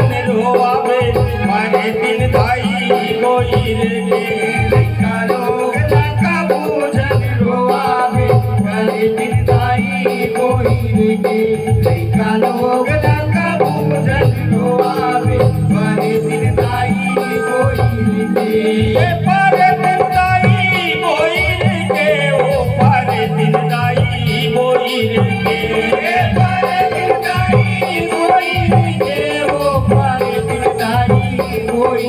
भूजन रोआवे मारे दिन दाई कोई रे लइका लोग लका भूजन रोआवे मारे दिन दाई कोई रे लइका लोग लका भूजन रोआवे मारे दिन दाई कोई रे पारे दिन दाई कोई रे ओ पारे दिन दाई कोई रे पारे दिन दाई कोई रे ओ पारे दिन दाई कोई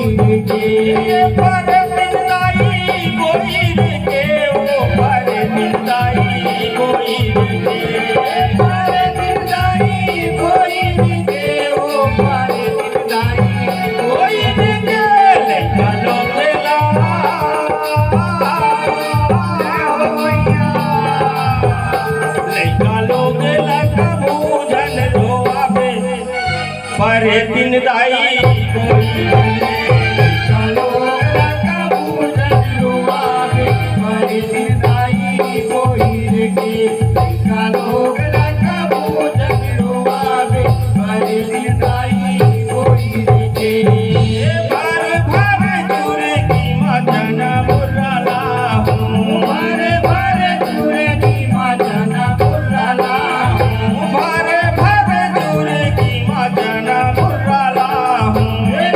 रे पारे दिन दाई कोई रे ओ पारे दिन दाई कोई रे पारे दिन दाई कोई रे ओ पारे दिन दाई कोई रे लइका लोग लइका लोग लका भूजन रोआवे परे दिन दाई कोई लइका लोग लका भूजन रोआवे परे दिन दाई कोई रे लइका लोग लका भूजन रोआवे परे दिन दाई कोई रे भर भर चूर की मदन मुरला भर भर चूर की मदन मुरला भर भर चूर की मदन मुरला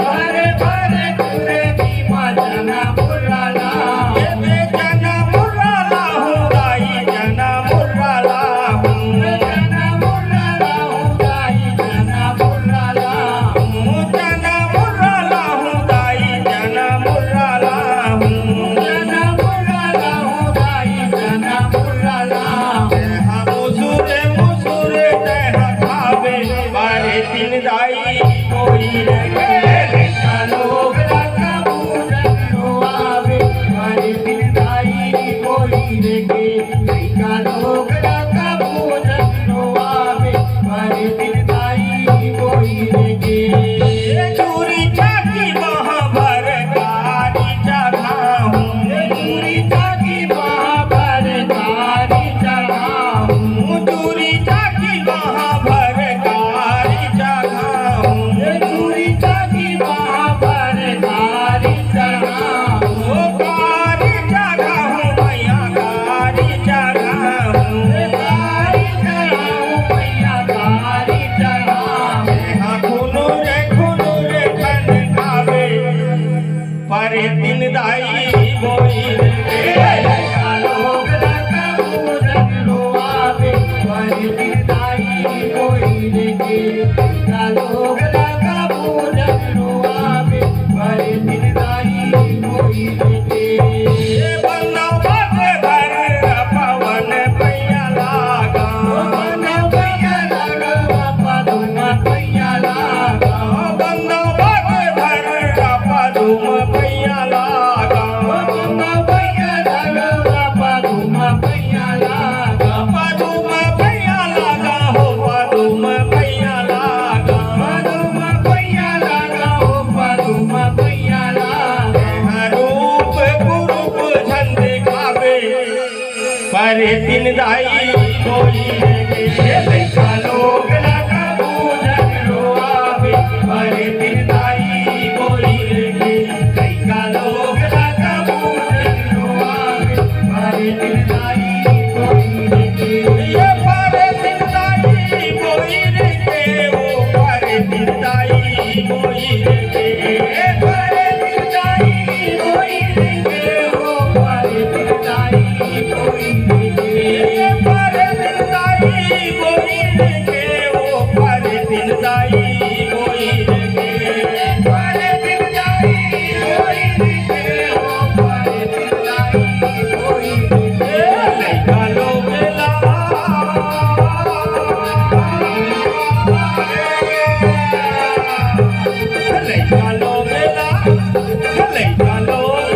भर भर चूर की मदन मुरला जन मुरला हूँ गाई जन मुरला जन मुरला हूँ गाई जन मुरला जन मुरला हूँ गाई जन मुरला जन मुरला हूँ गाई जन मुरला मुसुरे मुसुरे तह खावे मारे दिन दाई कोई रे लइका लोग लका भूजन रोआवे मारे दिन दाई कोई रे लइका लोग लका भूजन रोआवे मारे दिन दाई कोई रे चूरी चाकी महाभर कारी चढ़ाऊं चूरी चाकी महाभर कारी चढ़ाऊं चूरी चाकी महाभर कारी चढ़ाऊं चूरी चाकी महाभर कारी चढ़ाऊं कारी चढ़ाऊं भैया कारी चढ़ाऊं कारी चढ़ाऊं भैया कारी चढ़ाऊं खुनु रे खन खावे परे दिन दाई कोई रे लइका लोग लका भूजन रोआवे परे दिन दाई कोई रे लइका लोग लका भूजन रोआवे परे दिन दाई कोई रे बनवत घर पवन पैया लागा बनव पैया लागा पदुम पैया लागा बनवत घर पदुम पैया लागा बनव पैया लागा पदुम पैया लागा पदुम पैया लागा हो पदुम पैया लागा पदुम पैया लागा हो पदुम पैया लागा रूप कुरूप झंड खावे परे दिन दाई कोई रे लइका लोग लका भूजन रोआवे परे दिन दाई कोई रे लइका लोग लका भूजन रोआवे परे दिन दाई कोई रे परे दिन दाई कोई रे ओ परे दिन दाई कोई रे परे दिन दाई कोई रे ओ परे दिन दाई कोई रे परे दिन दाई कोई रे ओ परे दिन दाई कोई रे परे दिन दाई कोई रे ओ परे दिन दाई कोई रे लइका लोग लइका लोग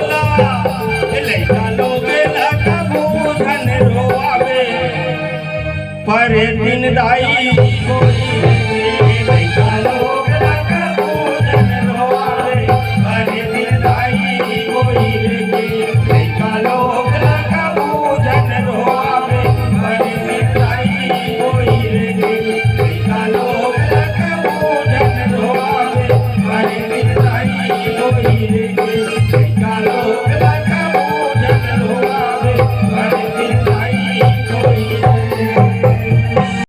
लइका लोग लका भूजन रोआवे परे दिन दाई कोई लइका लोग लका भूजन रोआवे परे दिन दाई कोई लइका लोग लका भूजन रोआवे परे दिन दाई कोई लइका लोग लका भूजन रोआवे कोई रे